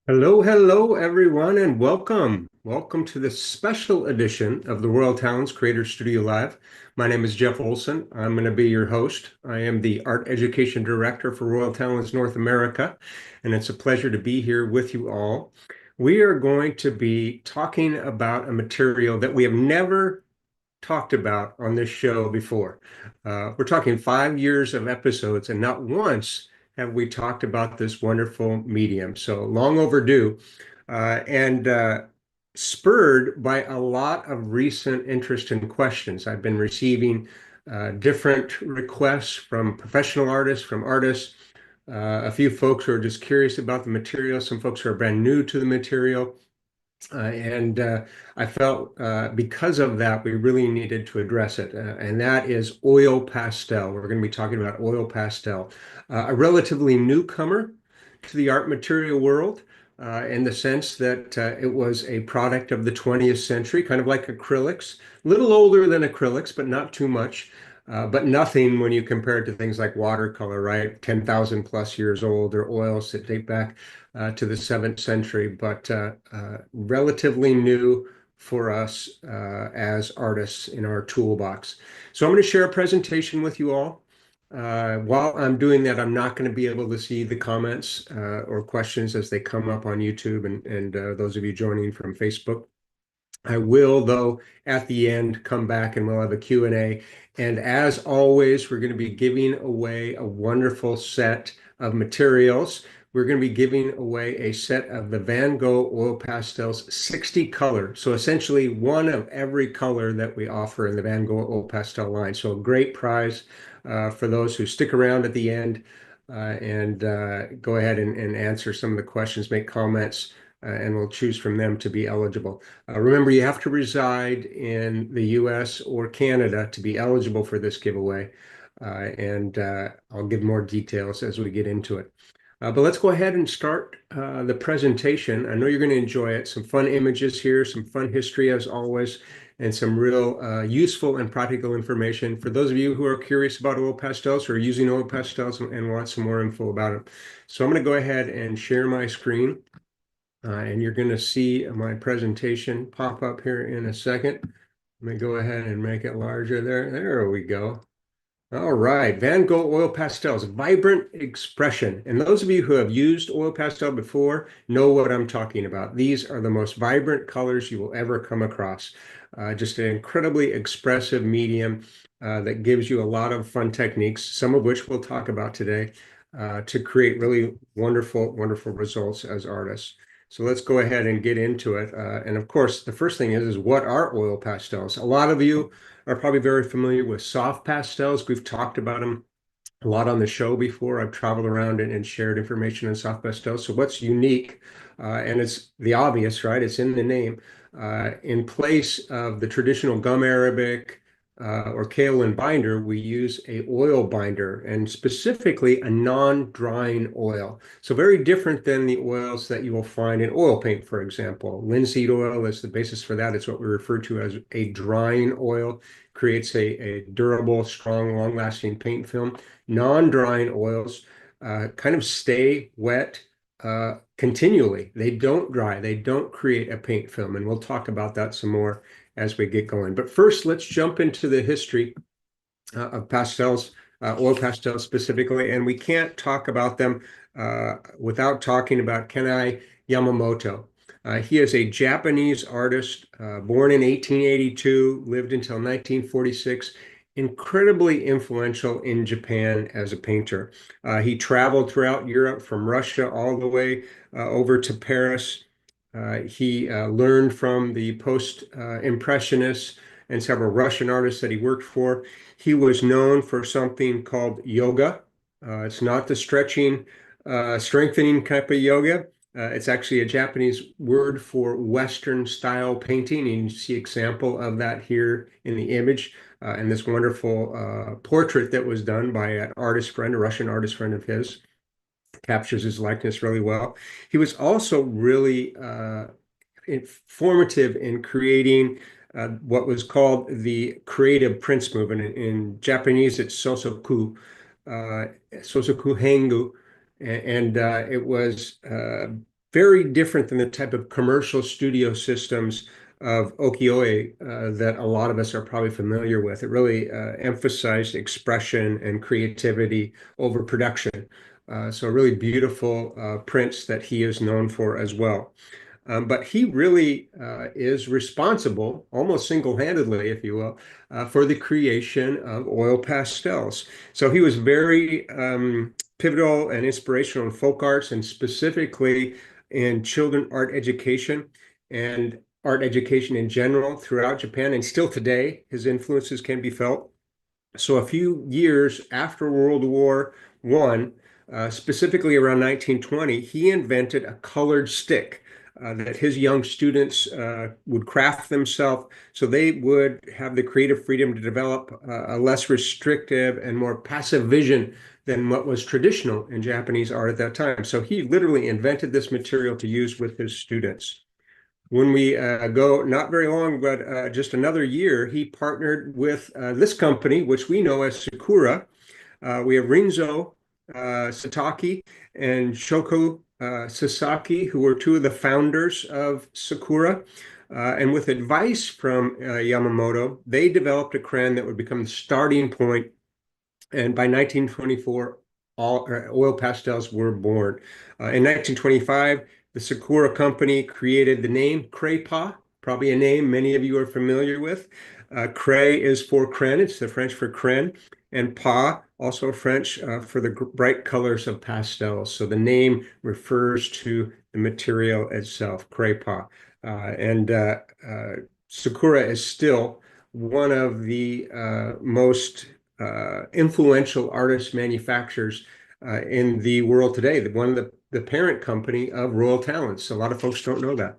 Hello, hello, everyone, and welcome. Welcome to this special edition of the Royal Talens Creator Studio Live. My name is Jeff Olson. I'm going to be your host. I am the Art Education Director for Royal Talens North America, and it's a pleasure to be here with you all. We are going to be talking about a material that we have never talked about on this show before. We're talking 5 years of episodes, and not once have we talked about this wonderful medium. So long overdue, and spurred by a lot of recent interest and questions. I've been receiving different requests from professional artists, from artists, a few folks who are just curious about the material, some folks who are brand new to the material. And I felt because of that, we really needed to address it. And that is oil pastel. We're going to be talking about oil pastel, a relatively newcomer to the art material world in the sense that it was a product of the 20th century, kind of like acrylics, a little older than acrylics, but not too much. But nothing when you compare it to things like watercolor, right? 10,000 plus years old, or oils that date back to the 7th century, but relatively new for us as artists in our toolbox. So I'm going to share a presentation with you all. While I'm doing that, I'm not going to be able to see the comments or questions as they come up on YouTube and those of you joining from Facebook. I will, though, at the end, come back and we'll have a Q&A. And as always, we're going to be giving away a wonderful set of materials. We're going to be giving away a set of the Van Gogh Oil Pastels 60 color. So essentially one of every color that we offer in the Van Gogh Oil Pastel line. So a great prize for those who stick around at the end and go ahead and answer some of the questions, make comments, and we'll choose from them to be eligible. Remember, you have to reside in the US or Canada to be eligible for this giveaway. And I'll give more details as we get into it. But let's go ahead and start the presentation. I know you're going to enjoy it. Some fun images here, some fun history as always, and some real useful and practical information for those of you who are curious about oil pastels or using oil pastels and want some more info about them. So I'm going to go ahead and share my screen. And you're going to see my presentation pop up here in a second. Let me go ahead and make it larger there. There we go. All right, Van Gogh oil pastels, vibrant expression. And those of you who have used oil pastel before know what I'm talking about. These are the most vibrant colors you will ever come across. Just an incredibly expressive medium that gives you a lot of fun techniques, some of which we'll talk about today, to create really wonderful, wonderful results as artists. So let's go ahead and get into it. And of course, the first thing is what are oil pastels? A lot of you are probably very familiar with soft pastels. We've talked about them a lot on the show before. I've traveled around and shared information on soft pastels. So what's unique, and it's the obvious, right? It's in the name. In place of the traditional gum arabic or kaolin binder, we use a oil binder, and specifically a non-drying oil. So very different than the oils that you will find in oil paint, for example. Linseed oil is the basis for that. It's what we refer to as a drying oil. Creates a durable, strong, long-lasting paint film. Non-drying oils kind of stay wet continually. They don't dry. They don't create a paint film. And we'll talk about that some more as we get going. But first, let's jump into the history of pastels, oil pastels specifically. And we can't talk about them without talking about Kenai Yamamoto. He is a Japanese artist, born in 1882, lived until 1946, incredibly influential in Japan as a painter. He traveled throughout Europe from Russia all the way over to Paris. He learned from the post-impressionists and several Russian artists that he worked for. He was known for something called yoga. It's not the stretching, strengthening type of yoga. It's actually a Japanese word for Western style painting. And you see example of that here in the image and this wonderful portrait that was done by an artist friend, a Russian artist friend of his. Captures his likeness really well. He was also really informative in creating what was called the creative prince movement. In Japanese, it's sosoku hengu, and it was very different than the type of commercial studio systems of ukiyo-e that a lot of us are probably familiar with. It really emphasized expression and creativity over production. So really beautiful prints that he is known for as well. But he really is responsible, almost single-handedly, if you will, for the creation of oil pastels. So he was very pivotal and inspirational in folk arts, and specifically in children art education and art education in general throughout Japan. And still today, his influences can be felt. So a few years after World War I, specifically around 1920, he invented a colored stick that his young students would craft themselves so they would have the creative freedom to develop a less restrictive and more passive vision than what was traditional in Japanese art at that time. So he literally invented this material to use with his students. When we go not very long, but just another year, he partnered with this company, which we know as Sakura. We have Rinzo Sataki and Shoko Sasaki, who were two of the founders of Sakura. And with advice from Yamamoto, they developed a crayon that would become the starting point. And by 1924, all oil pastels were born. In 1925, the Sakura company created the name Craypa, probably a name many of you are familiar with. Cray is for crayon, it's the French for crayon, and pa, also French for the bright colors of pastels. So the name refers to the material itself, Craypa. And Sakura is still one of the most influential artist manufacturers in the world today. One of the parent company of Royal Talens. A lot of folks don't know that.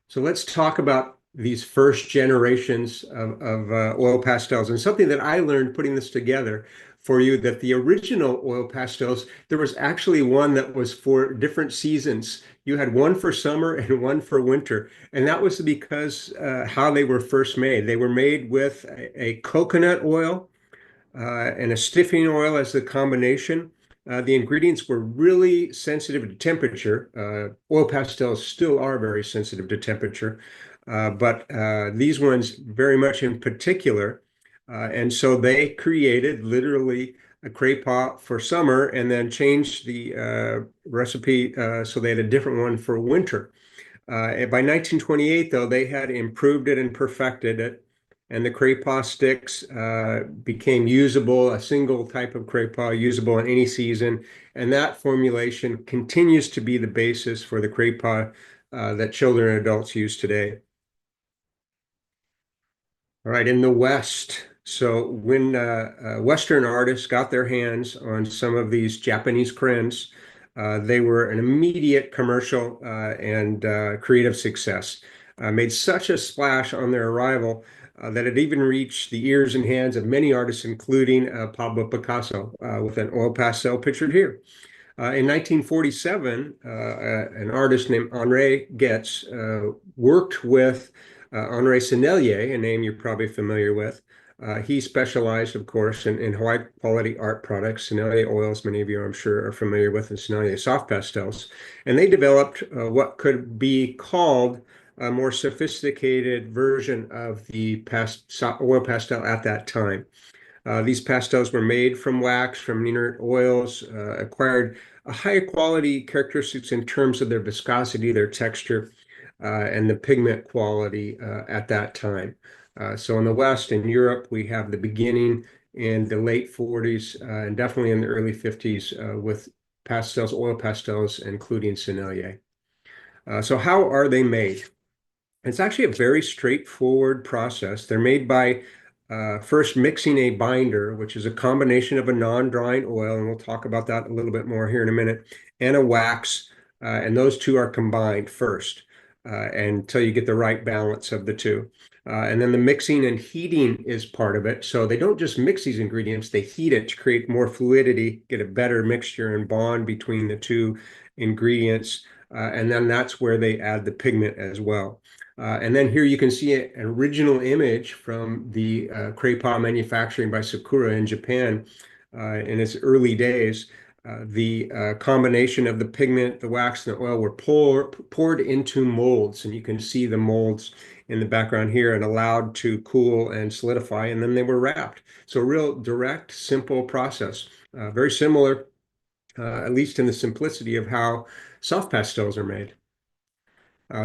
So let's talk about these first generations of oil pastels, and something that I learned putting this together for you, that the original oil pastels, there was actually one that was for different seasons. You had one for summer and one for winter, and that was because how they were first made. They were made with a coconut oil and a stiffening oil as the combination. The ingredients were really sensitive to temperature. Oil pastels still are very sensitive to temperature, but these ones very much in particular. And so they created literally a cray pot for summer and then changed the recipe so they had a different one for winter. And by 1928, though, they had improved it and perfected it, and the craypaw sticks became usable, a single type of craypaw usable in any season, and that formulation continues to be the basis for the craypaw that children and adults use today. All right, in the West. So when Western artists got their hands on some of these Japanese crayons, they were an immediate commercial and creative success. Made such a splash on their arrival that it even reached the ears and hands of many artists, including Pablo Picasso, with an oil pastel pictured here. In 1947, an artist named Henri Getz worked with Henri Sennelier, a name you're probably familiar with. He specialized, of course, in high quality art products. Sennelier oils, many of you, I'm sure, are familiar with, and Sennelier soft pastels. And they developed what could be called a more sophisticated version of the oil pastel at that time. These pastels were made from wax, from inert oils, acquired a high quality characteristics in terms of their viscosity, their texture, and the pigment quality at that time. So in the West and Europe, we have the beginning in the late 40s and definitely in the early 50s with pastels, oil pastels, including Sennelier. So how are they made? It's actually a very straightforward process. They're made by first mixing a binder, which is a combination of a non-drying oil, and we'll talk about that a little bit more here in a minute, and a wax, and those two are combined first until you get the right balance of the two. And then the mixing and heating is part of it. So they don't just mix these ingredients, they heat it to create more fluidity, get a better mixture and bond between the two ingredients. And then that's where they add the pigment as well. And then here you can see an original image from the craypaw manufacturing by Sakura in Japan in its early days. The combination of the pigment, the wax, and the oil were poured into molds, and you can see the molds in the background here and allowed to cool and solidify, and then they were wrapped. So a real direct, simple process. Very similar, at least in the simplicity of how soft pastels are made.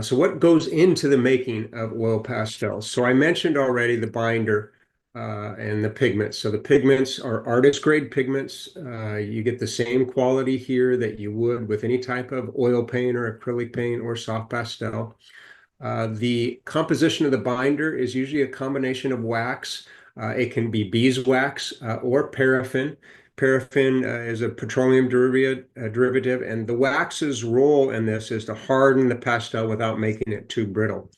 So what goes into the making of oil pastels? So I mentioned already the binder and the pigments. So the pigments are artist grade pigments. You get the same quality here that you would with any type of oil paint or acrylic paint or soft pastel. The composition of the binder is usually a combination of wax. It can be beeswax or paraffin. Paraffin is a petroleum derivative, and the wax's role in this is to harden the pastel without making it too brittle.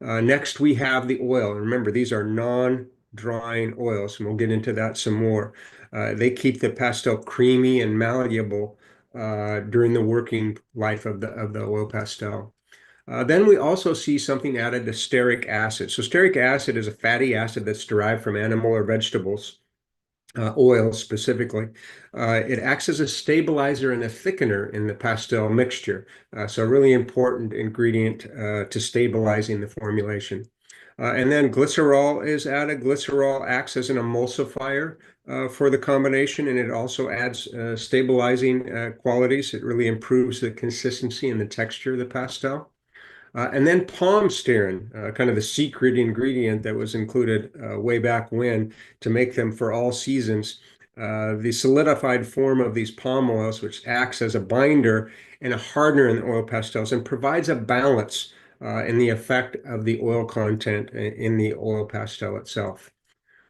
Next, we have the oil. And remember, these are non-drying oils, and we'll get into that some more. They keep the pastel creamy and malleable during the working life of the oil pastel. Then we also see something added to stearic acid. So stearic acid is a fatty acid that's derived from animal or vegetables, oil specifically. It acts as a stabilizer and a thickener in the pastel mixture. So a really important ingredient to stabilizing the formulation. And then glycerol is added. Glycerol acts as an emulsifier for the combination, and it also adds stabilizing qualities. It really improves the consistency and the texture of the pastel. And then palm stearin, kind of the secret ingredient that was included way back when to make them for all seasons. The solidified form of these palm oils, which acts as a binder and a hardener in the oil pastels and provides a balance in the effect of the oil content in the oil pastel itself.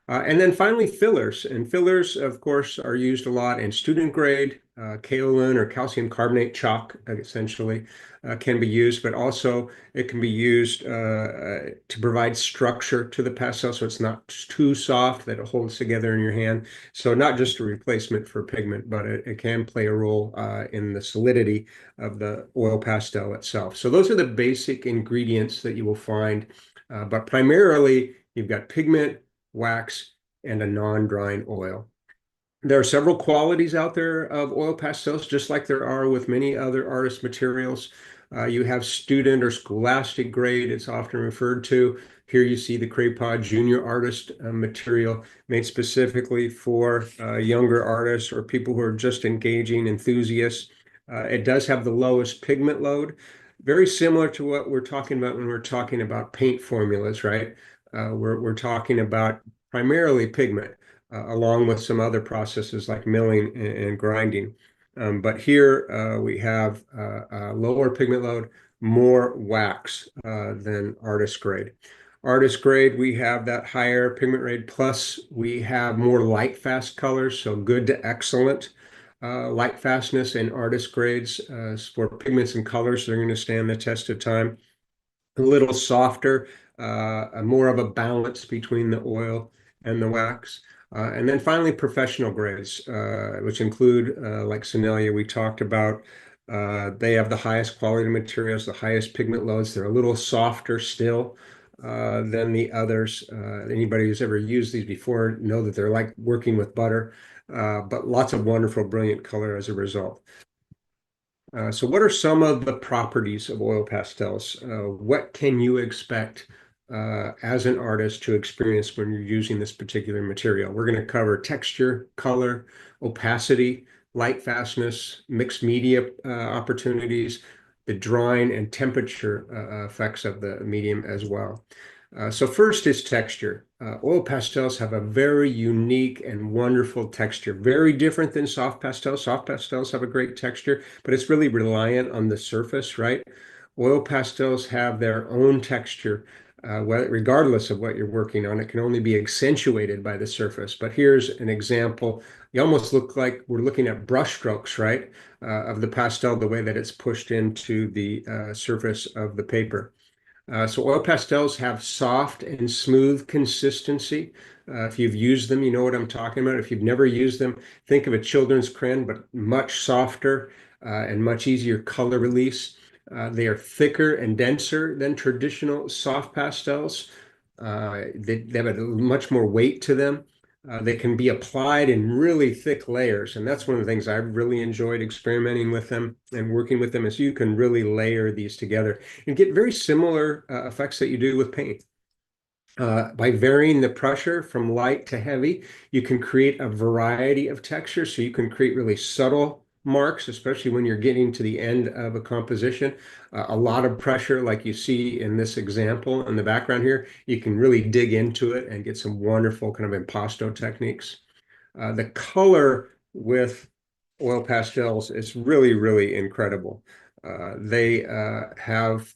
And then finally, fillers. And fillers, of course, are used a lot in student grade. Kaolin or calcium carbonate chalk, essentially, can be used, but also it can be used to provide structure to the pastel so it's not too soft that it holds together in your hand. So not just a replacement for pigment, but it can play a role in the solidity of the oil pastel itself. So those are the basic ingredients that you will find, but primarily you've got pigment, wax, and a non-drying oil. There are several qualities out there of oil pastels, just like there are with many other artist materials. You have student or scholastic grade, it's often referred to. Here you see the Craypod Junior Artist material made specifically for younger artists or people who are just engaging enthusiasts. It does have the lowest pigment load, very similar to what we're talking about when we're talking about paint formulas, right? We're talking about primarily pigment, along with some other processes like milling and grinding. But here we have a lower pigment load, more wax than artist grade. Artist grade, we have that higher pigment rate, plus we have more light fast colors, so good to excellent light fastness in artist grades for pigments and colors. They're going to stand the test of time. A little softer, more of a balance between the oil and the wax. And then finally, professional grades, which include, like Sinalia we talked about, they have the highest quality materials, the highest pigment loads. They're a little softer still than the others. Anybody who's ever used these before know that they're like working with butter, but lots of wonderful, brilliant color as a result. So what are some of the properties of oil pastels? What can you expect as an artist to experience when you're using this particular material? We're going to cover texture, color, opacity, light fastness, mixed media opportunities, the drying and temperature effects of the medium as well. So first is texture. Oil pastels have a very unique and wonderful texture, very different than soft pastels. Soft pastels have a great texture, but it's really reliant on the surface, right? Oil pastels have their own texture, regardless of what you're working on. It can only be accentuated by the surface. But here's an example. You almost look like we're looking at brush strokes, right, of the pastel, the way that it's pushed into the surface of the paper. So oil pastels have soft and smooth consistency. If you've used them, you know what I'm talking about. If you've never used them, think of a children's crayon, but much softer and much easier color release. They are thicker and denser than traditional soft pastels. They have a much more weight to them. They can be applied in really thick layers, and that's one of the things I've really enjoyed experimenting with them and working with them is you can really layer these together and get very similar effects that you do with paint. By varying the pressure from light to heavy, you can create a variety of textures. So you can create really subtle marks, especially when you're getting to the end of a composition. A lot of pressure, like you see in this example in the background here, you can really dig into it and get some wonderful kind of impasto techniques. The color with oil pastels is really, really incredible. They have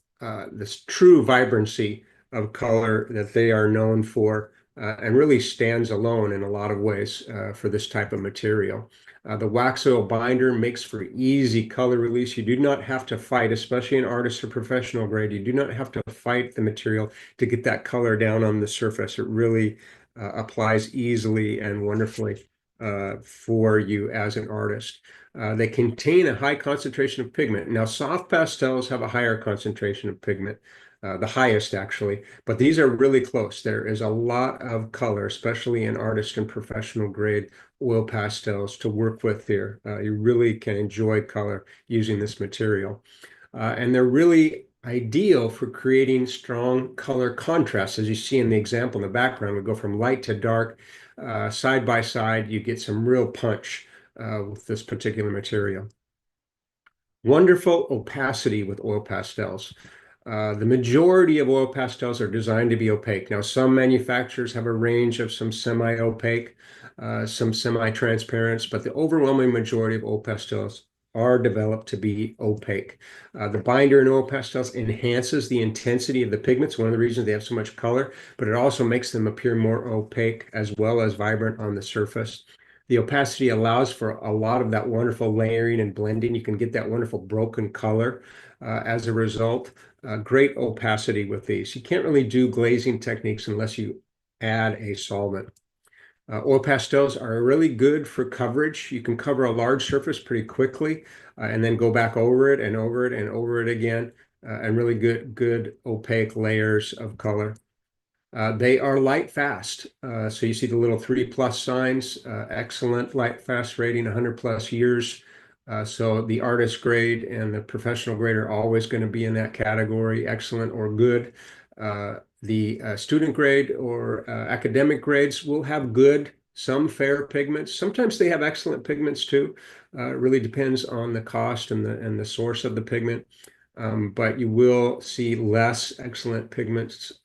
this true vibrancy of color that they are known for and really stands alone in a lot of ways for this type of material. The wax oil binder makes for easy color release. You do not have to fight, especially in artist or professional grade, you do not have to fight the material to get that color down on the surface. It really applies easily and wonderfully for you as an artist. They contain a high concentration of pigment. Now, soft pastels have a higher concentration of pigment, the highest actually, but these are really close. There is a lot of color, especially in artist and professional grade oil pastels to work with here. You really can enjoy color using this material. And they're really ideal for creating strong color contrast. As you see in the example in the background, we go from light to dark, side by side, you get some real punch with this particular material. Wonderful opacity with oil pastels. The majority of oil pastels are designed to be opaque. Now, some manufacturers have a range of some semi-opaque, some semi-transparent, but the overwhelming majority of oil pastels are developed to be opaque. The binder in oil pastels enhances the intensity of the pigments, one of the reasons they have so much color, but it also makes them appear more opaque as well as vibrant on the surface. The opacity allows for a lot of that wonderful layering and blending. You can get that wonderful broken color as a result. Great opacity with these. You can't really do glazing techniques unless you add a solvent. Oil pastels are really good for coverage. You can cover a large surface pretty quickly and then go back over it and over it and over it again and really good opaque layers of color. They are light fast. So you see the little 3+ signs, excellent light fast rating, 100+ years. So the artist grade and the professional grade are always going to be in that category, excellent or good. The student grade or academic grades will have good, some fair pigments. Sometimes they have excellent pigments too. It really depends on the cost and the source of the pigment. But you will see less excellent pigments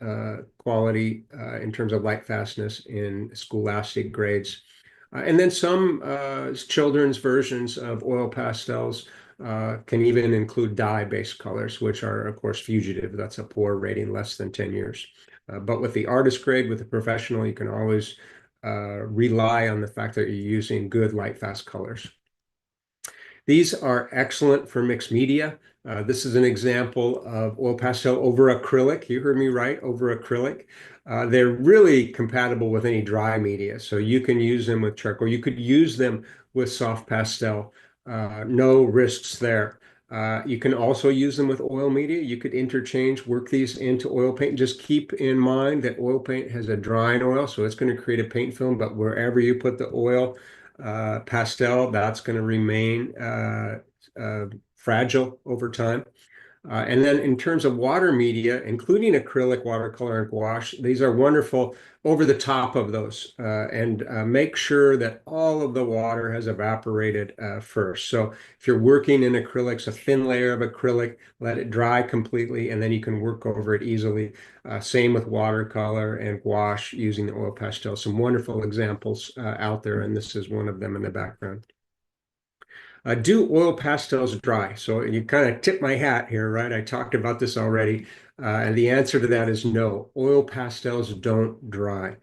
quality in terms of light fastness in scholastic grades. And then some children's versions of oil pastels can even include dye-based colors, which are, of course, fugitive. That's a poor rating, less than 10 years. But with the artist grade, with the professional, you can always rely on the fact that you're using good light fast colors. These are excellent for mixed media. This is an example of oil pastel over acrylic. You heard me right, over acrylic. They're really compatible with any dry media. So you can use them with charcoal. You could use them with soft pastel. No risks there. You can also use them with oil media. You could interchange, work these into oil paint. Just keep in mind that oil paint has a drying oil, so it's going to create a paint film, but wherever you put the oil, pastel, that's going to remain fragile over time. And then in terms of water media, including acrylic, watercolor, and gouache, these are wonderful over the top of those. And make sure that all of the water has evaporated first. So if you're working in acrylics, a thin layer of acrylic, let it dry completely, and then you can work over it easily. Same with watercolor and gouache using the oil pastel. Some wonderful examples out there, and this is one of them in the background. Do oil pastels dry? So you kind of tip my hat here, right? I talked about this already. And the answer to that is no. Oil pastels don't dry.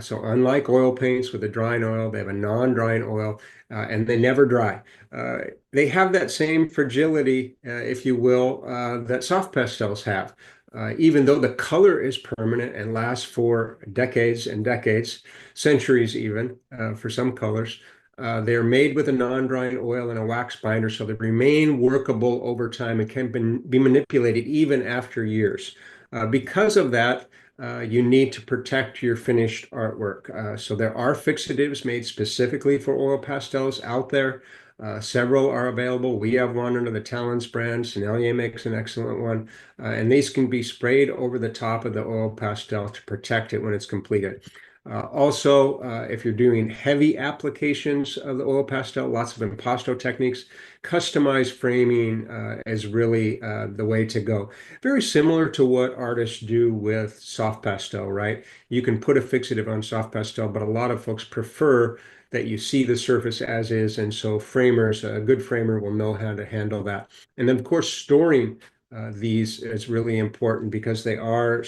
So unlike oil paints with a drying oil, they have a non-drying oil and they never dry. They have that same fragility, if you will, that soft pastels have. Even though the color is permanent and lasts for decades and decades, centuries even, for some colors, they're made with a non-drying oil and a wax binder, so they remain workable over time and can be manipulated even after years. Because of that, you need to protect your finished artwork. So there are fixatives made specifically for oil pastels out there. Several are available. We have one under the Talens brand. Sennelier makes an excellent one. And these can be sprayed over the top of the oil pastel to protect it when it's completed. Also, if you're doing heavy applications of the oil pastel, lots of impasto techniques, customized framing is really the way to go. Very similar to what artists do with soft pastel, right? You can put a fixative on soft pastel, but a lot of folks prefer that you see the surface as is, and so framers, a good framer will know how to handle that. And then, of course, storing these is really important because they are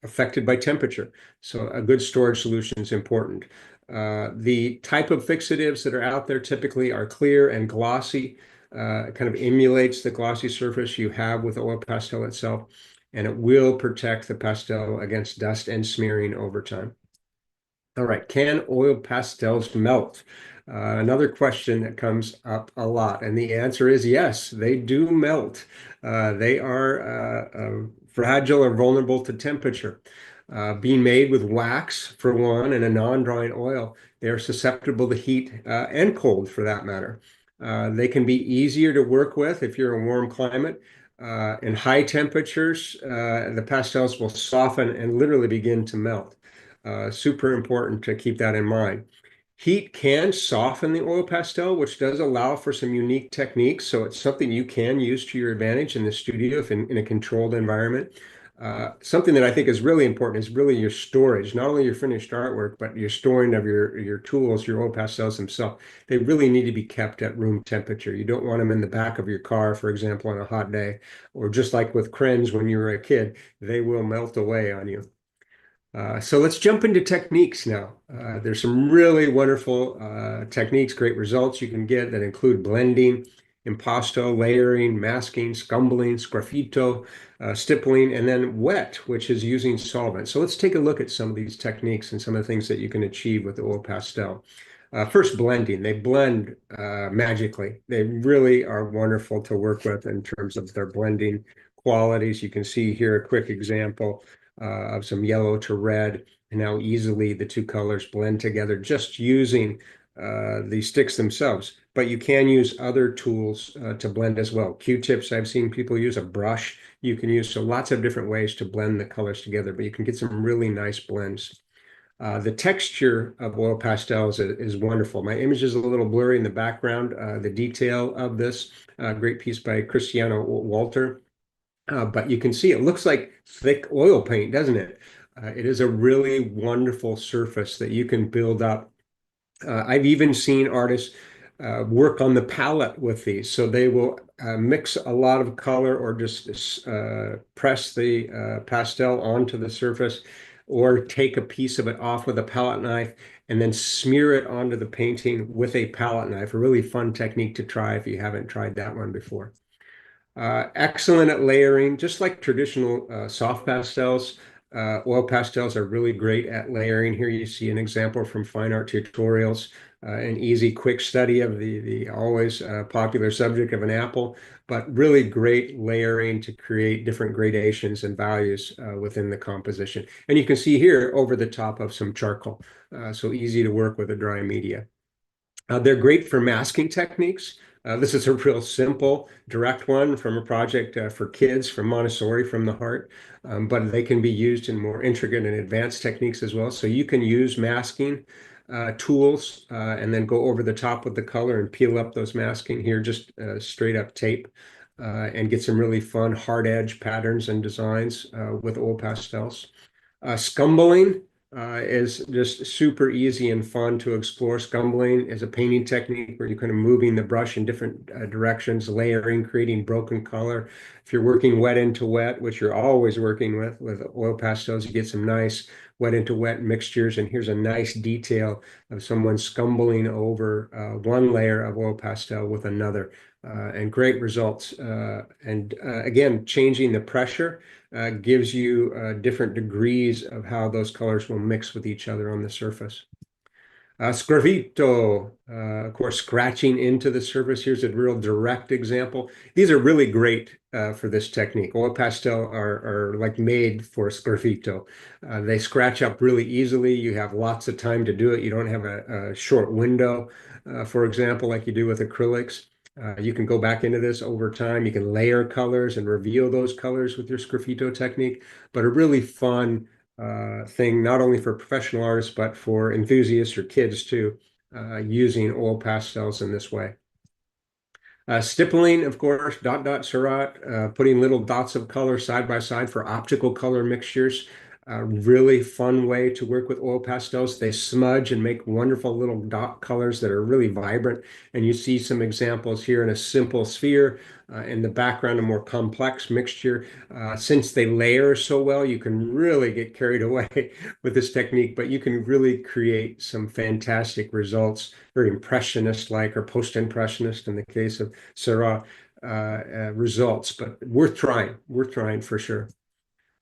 affected by temperature. So a good storage solution is important. The type of fixatives that are out there typically are clear and glossy. It kind of emulates the glossy surface you have with oil pastel itself, and it will protect the pastel against dust and smearing over time. All right, can oil pastels melt? Another question that comes up a lot, and the answer is yes, they do melt. They are fragile or vulnerable to temperature. Being made with wax, for one, and a non-drying oil, they are susceptible to heat and cold, for that matter. They can be easier to work with if you're in a warm climate. In high temperatures, the pastels will soften and literally begin to melt. Super important to keep that in mind. Heat can soften the oil pastel, which does allow for some unique techniques. So it's something you can use to your advantage in the studio if in a controlled environment. Something that I think is really important is really your storage, not only your finished artwork, but your storing of your tools, your oil pastels themselves. They really need to be kept at room temperature. You don't want them in the back of your car, for example, on a hot day, or just like with crayons when you were a kid, they will melt away on you. So let's jump into techniques now. There's some really wonderful techniques, great results you can get that include blending, impasto, layering, masking, scumbling, sgraffito, stippling, and then wet, which is using solvent. So let's take a look at some of these techniques and some of the things that you can achieve with the oil pastel. First, blending. They blend magically. They really are wonderful to work with in terms of their blending qualities. You can see here a quick example of some yellow to red, and how easily the two colors blend together just using the sticks themselves. But you can use other tools to blend as well. Q-tips, I've seen people use a brush. You can use so lots of different ways to blend the colors together, but you can get some really nice blends. The texture of oil pastels is wonderful. My image is a little blurry in the background. The detail of this great piece by Cristiano Walter. But you can see it looks like thick oil paint, doesn't it? It is a really wonderful surface that you can build up. I've even seen artists work on the palette with these. So they will mix a lot of color or just press the pastel onto the surface, or take a piece of it off with a palette knife and then smear it onto the painting with a palette knife. A really fun technique to try if you haven't tried that one before. Excellent at layering, just like traditional soft pastels. Oil pastels are really great at layering. Here you see an example from Fine Art Tutorials, an easy, quick study of the always popular subject of an apple, but really great layering to create different gradations and values within the composition. And you can see here over the top of some charcoal, so easy to work with a dry media. They're great for masking techniques. This is a real simple, direct one from a project for kids from Montessori from the Heart, but they can be used in more intricate and advanced techniques as well. So you can use masking tools and then go over the top with the color and peel up those masking here, just straight up tape, and get some really fun hard edge patterns and designs with oil pastels. Scumbling is just super easy and fun to explore. Scumbling is a painting technique where you're kind of moving the brush in different directions, layering, creating broken color. If you're working wet into wet, which you're always working with oil pastels, you get some nice wet into wet mixtures. And here's a nice detail of someone scumbling over one layer of oil pastel with another. And great results. And again, changing the pressure gives you different degrees of how those colors will mix with each other on the surface. Sgraffito, of course, scratching into the surface. Here's a real direct example. These are really great for this technique. Oil pastel are like made for sgraffito. They scratch up really easily. You have lots of time to do it. You don't have a short window, for example, like you do with acrylics. You can go back into this over time. You can layer colors and reveal those colors with your sgraffito technique, but a really fun thing, not only for professional artists, but for enthusiasts or kids too, using oil pastels in this way. Stippling, of course, dot dot Seurat, putting little dots of color side by side for optical color mixtures. Really fun way to work with oil pastels. They smudge and make wonderful little dot colors that are really vibrant. And you see some examples here in a simple sphere, in the background, a more complex mixture. Since they layer so well, you can really get carried away with this technique, but you can really create some fantastic results, very impressionist-like or post-impressionist in the case of Seurat results, but worth trying for sure.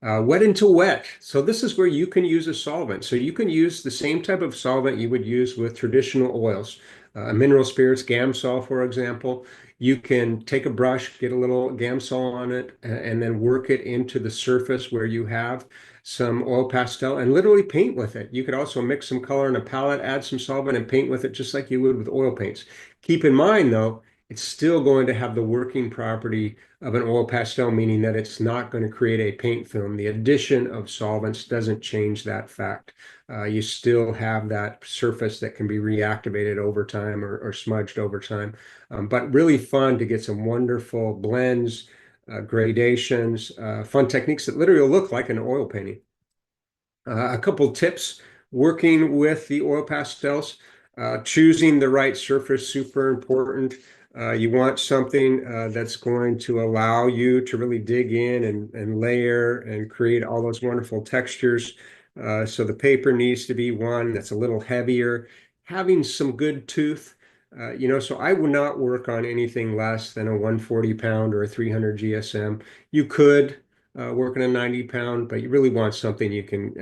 Wet into wet. So this is where you can use a solvent. So you can use the same type of solvent you would use with traditional oils. Mineral spirits, Gamsol, for example. You can take a brush, get a little Gamsol on it, and then work it into the surface where you have some oil pastel and literally paint with it. You could also mix some color in a palette, add some solvent, and paint with it just like you would with oil paints. Keep in mind, though, it's still going to have the working property of an oil pastel, meaning that it's not going to create a paint film. The addition of solvents doesn't change that fact. You still have that surface that can be reactivated over time or smudged over time. But really fun to get some wonderful blends, gradations, fun techniques that literally look like an oil painting. A couple tips working with the oil pastels. Choosing the right surface, super important. You want something that's going to allow you to really dig in and layer and create all those wonderful textures. So the paper needs to be one that's a little heavier, having some good tooth. So I would not work on anything less than a 140 pound or a 300 GSM. You could work on a 90 pound, but you really want something you can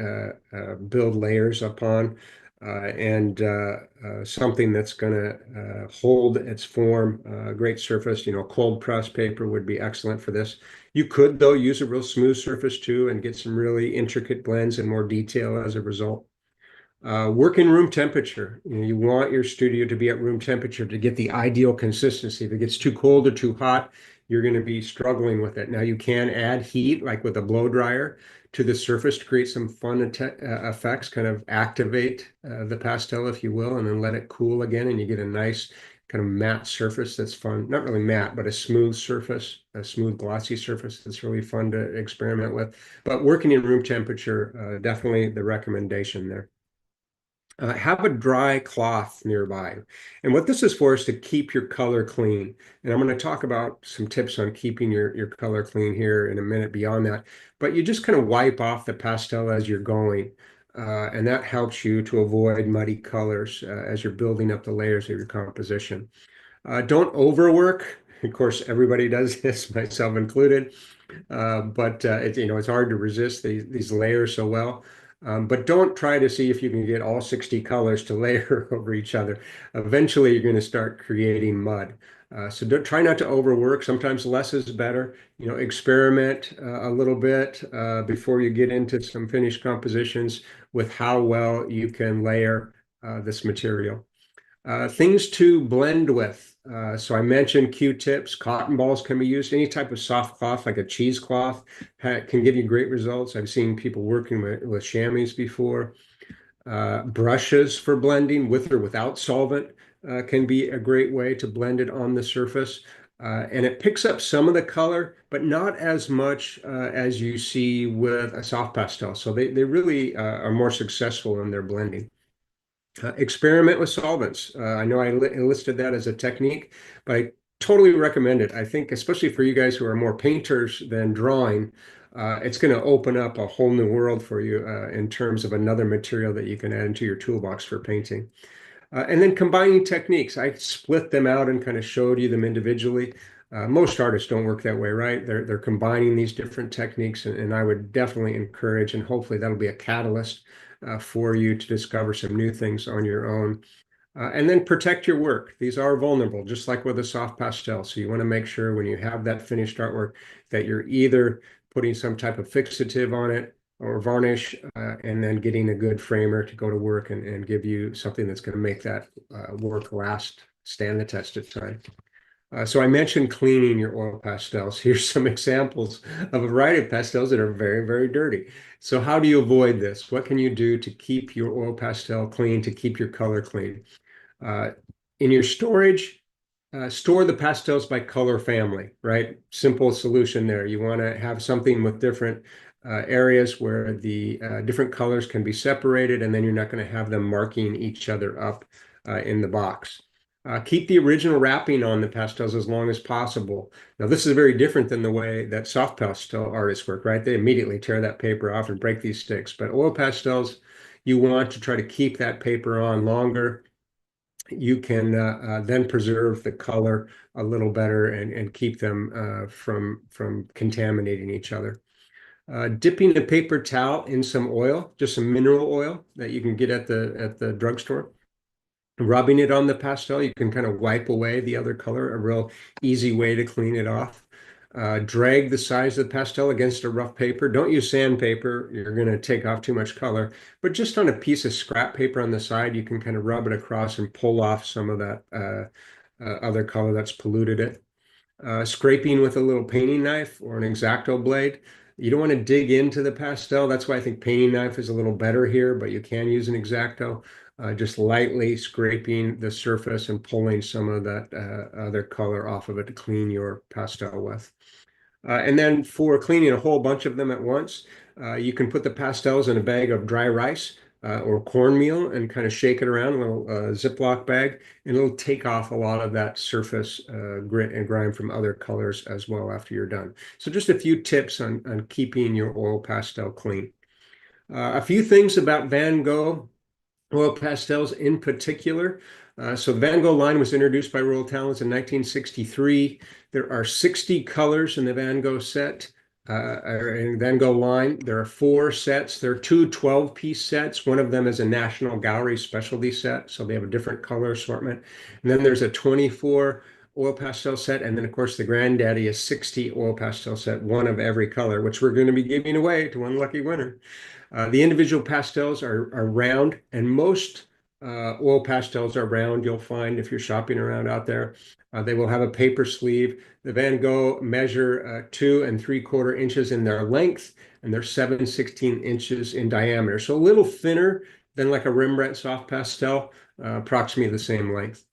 build layers upon and something that's going to hold its form, great surface. Cold press paper would be excellent for this. You could, though, use a real smooth surface too and get some really intricate blends and more detail as a result. Work in room temperature. You want your studio to be at room temperature to get the ideal consistency. If it gets too cold or too hot, you're going to be struggling with it. Now you can add heat, like with a blow dryer, to the surface to create some fun effects, kind of activate the pastel, if you will, and then let it cool again, and you get a nice kind of matte surface that's fun. Not really matte, but a smooth surface, a smooth glossy surface that's really fun to experiment with. But working in room temperature, definitely the recommendation there. Have a dry cloth nearby. And what this is for is to keep your color clean. And I'm going to talk about some tips on keeping your color clean here in a minute beyond that. But you just kind of wipe off the pastel as you're going. And that helps you to avoid muddy colors as you're building up the layers of your composition. Don't overwork. Of course, everybody does this, myself included. But it's hard to resist these layers so well. But don't try to see if you can get all 60 colors to layer over each other. Eventually, you're going to start creating mud. So try not to overwork. Sometimes less is better. Experiment a little bit before you get into some finished compositions with how well you can layer this material. Things to blend with. So I mentioned Q-tips, cotton balls can be used. Any type of soft cloth, like a cheesecloth, can give you great results. I've seen people working with chamois before. Brushes for blending with or without solvent can be a great way to blend it on the surface. And it picks up some of the color, but not as much as you see with a soft pastel. So they really are more successful in their blending. Experiment with solvents. I know I listed that as a technique, but I totally recommend it. I think, especially for you guys who are more painters than drawing, it's going to open up a whole new world for you in terms of another material that you can add into your toolbox for painting. And then combining techniques. I split them out and kind of showed you them individually. Most artists don't work that way, right? They're combining these different techniques, and I would definitely encourage, and hopefully that'll be a catalyst for you to discover some new things on your own. And then protect your work. These are vulnerable, just like with a soft pastel. So you want to make sure when you have that finished artwork that you're either putting some type of fixative on it or varnish, and then getting a good framer to go to work and give you something that's going to make that work last, stand the test of time. So I mentioned cleaning your oil pastels. Here's some examples of a variety of pastels that are very, very dirty. So how do you avoid this? What can you do to keep your oil pastel clean, to keep your color clean? Uh, in your storage, store the pastels by color family, right? Simple solution there. You want to have something with different areas where the different colors can be separated, and then you're not going to have them marking each other up in the box. Keep the original wrapping on the pastels as long as possible. Now, this is very different than the way that soft pastel artists work, right? They immediately tear that paper off and break these sticks. But oil pastels, you want to try to keep that paper on longer. You can then preserve the color a little better and keep them from contaminating each other. Dipping a paper towel in some oil, just some mineral oil that you can get at the drugstore, rubbing it on the pastel, you can kind of wipe away the other color, a real easy way to clean it off. Drag the size of the pastel against a rough paper. Don't use sandpaper. You're going to take off too much color. But just on a piece of scrap paper on the side, you can kind of rub it across and pull off some of that other color that's polluted it. Scraping with a little painting knife or an X-Acto blade. You don't want to dig into the pastel. That's why I think painting knife is a little better here, but you can use an X-Acto. Just lightly scraping the surface and pulling some of that other color off of it to clean your pastel with. And then for cleaning a whole bunch of them at once, you can put the pastels in a bag of dry rice or cornmeal and kind of shake it around, a little Ziploc bag, and it'll take off a lot of that surface grit and grime from other colors as well after you're done. So just a few tips on keeping your oil pastel clean. A few things about Van Gogh oil pastels in particular. So the Van Gogh line was introduced by Royal Talens in 1963. There are 60 colors in the Van Gogh set, or in Van Gogh line. There are 4 sets. There are 2 12-piece sets. One of them is a National Gallery specialty set, so they have a different color assortment. And then there's a 24 oil pastel set, and then of course the granddaddy is 60 oil pastel set, one of every color, which we're going to be giving away to one lucky winner. The individual pastels are round, and most oil pastels are round. You'll find if you're shopping around out there. They will have a paper sleeve. The Van Gogh measure 2 3/4 inches in their length, and they're 7/16 inches in diameter. So a little thinner than like a Rembrandt soft pastel, approximately the same length.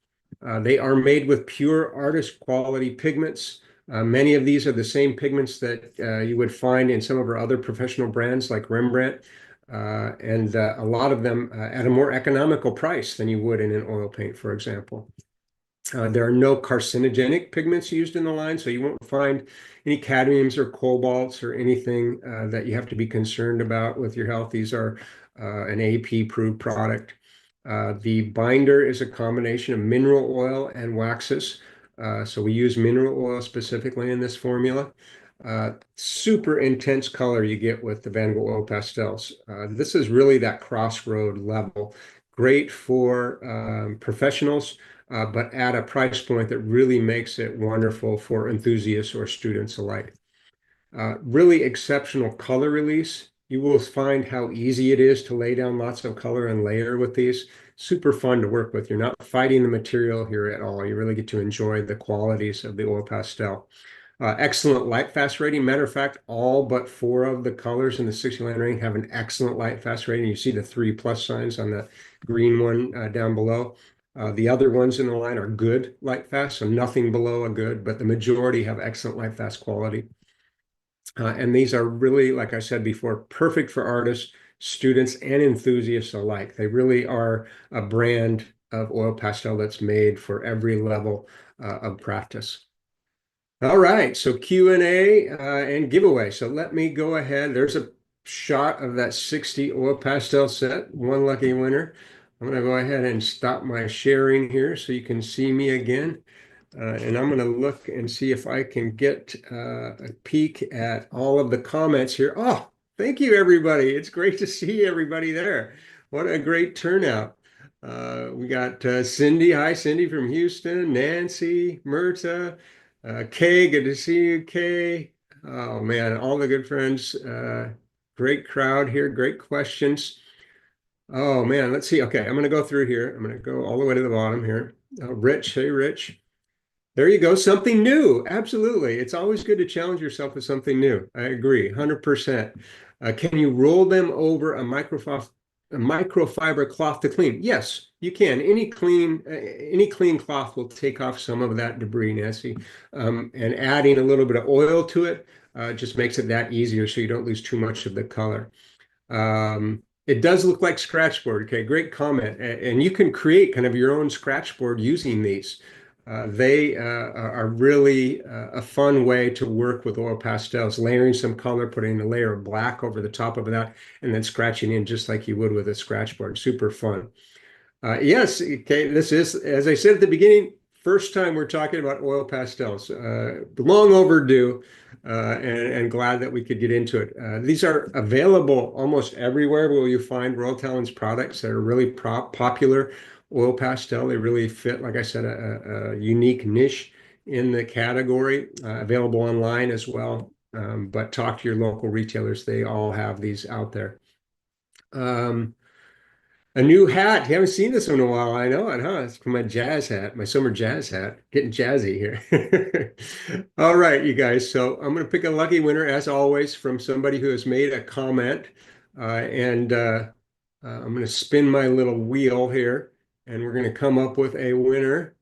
They are made with pure artist quality pigments. Many of these are the same pigments that you would find in some of our other professional brands like Rembrandt, and a lot of them at a more economical price than you would in an oil paint, for example. There are no carcinogenic pigments used in the line, so you won't find any cadmiums or cobalts or anything that you have to be concerned about with your health. These are an AP-approved product. The binder is a combination of mineral oil and waxes. So we use mineral oil specifically in this formula. Super intense color you get with the Van Gogh oil pastels. This is really that crossroad level. Great for professionals, but at a price point that really makes it wonderful for enthusiasts or students alike. Really exceptional color release. You will find how easy it is to lay down lots of color and layer with these. Super fun to work with. You're not fighting the material here at all. You really get to enjoy the qualities of the oil pastel. Excellent light fast rating. Matter of fact, all but 4 of the colors in the 60-line ring have an excellent light fast rating. You see the 3+ signs on the green one down below. The other ones in the line are good light fast, so nothing below a good, but the majority have excellent light fast quality. And these are really, like I said before, perfect for artists, students, and enthusiasts alike. They really are a brand of oil pastel that's made for every level of practice. All right, so Q&A and giveaway. So let me go ahead. There's a shot of that 60 oil pastel set, one lucky winner. I'm going to go ahead and stop my sharing here so you can see me again. And I'm going to look and see if I can get a peek at all of the comments here. Oh, Thank you, everybody. It's great to see everybody there. What a great turnout. We got Cindy. Hi, Cindy from Houston. Nancy, Myrta, Kay. Good to see you, Kay. Oh, man, all the good friends. Great crowd here. Great questions. Oh, man, let's see. Okay, I'm going to go through here. I'm going to go all the way to the bottom here. Rich. Hey, Rich. There you go. Something new. Absolutely. It's always good to challenge yourself with something new. I agree, 100%. Can you roll them over a microfiber cloth to clean? Yes, you can. Any clean cloth will take off some of that debris, Nancy. And adding a little bit of oil to it just makes it that easier so you don't lose too much of the color. It does look like scratchboard. Okay, great comment. And you can create kind of your own scratchboard using these. They are really a fun way to work with oil pastels, layering some color, putting a layer of black over the top of that, and then scratching in just like you would with a scratchboard. Super fun. Yes, okay, this is, as I said at the beginning, first time we're talking about oil pastels. Long overdue, and glad that we could get into it. These are available almost everywhere where you find Royal Talens products that are really popular oil pastel. They really fit, like I said, a unique niche in the category, available online as well. But talk to your local retailers. They all have these out there. A new hat. You haven't seen this one in a while. I know it, huh? It's from my jazz hat, my summer jazz hat. Getting jazzy here. All right, you guys. So I'm going to pick a lucky winner, as always, from somebody who has made a comment. And I'm going to spin my little wheel here, and we're going to come up with a winner.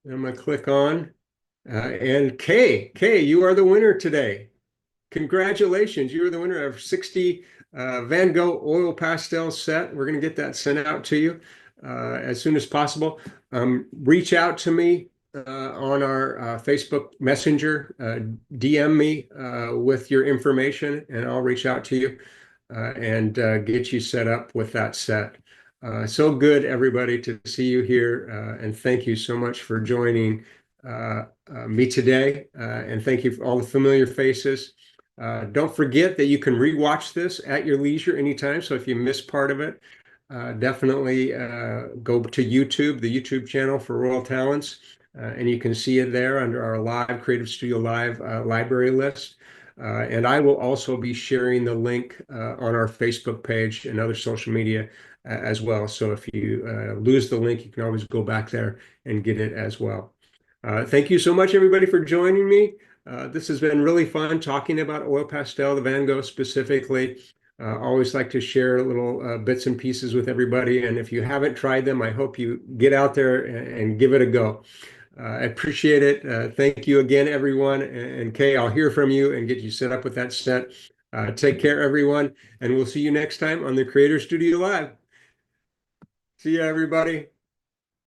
And I'm going to click on. And Kay, you are the winner today. Congratulations, you're the winner of 60 Van Gogh oil pastel set. We're going to get that sent out to you as soon as possible. Reach out to me on our Facebook Messenger. DM me with your information, and I'll reach out to you and get you set up with that set. So good, everybody, to see you here. And thank you so much for joining me today. And thank you for all the familiar faces. Don't forget that you can rewatch this at your leisure anytime. So if you miss part of it, definitely go to YouTube, the YouTube channel for Royal Talents, and you can see it there under our live Creative Studio Live library list. And I will also be sharing the link on our Facebook page and other social media as well. So if you lose the link, you can always go back there and get it as well. Thank you so much, everybody, for joining me. This has been really fun talking about oil pastel, the Van Gogh specifically. Always like to share little bits and pieces with everybody. And if you haven't tried them, I hope you get out there and give it a go. I appreciate it. Thank you again, everyone. And Kay, I'll hear from you and get you set up with that set. Take care, everyone. And we'll see you next time on the Creator Studio Live. See you, everybody.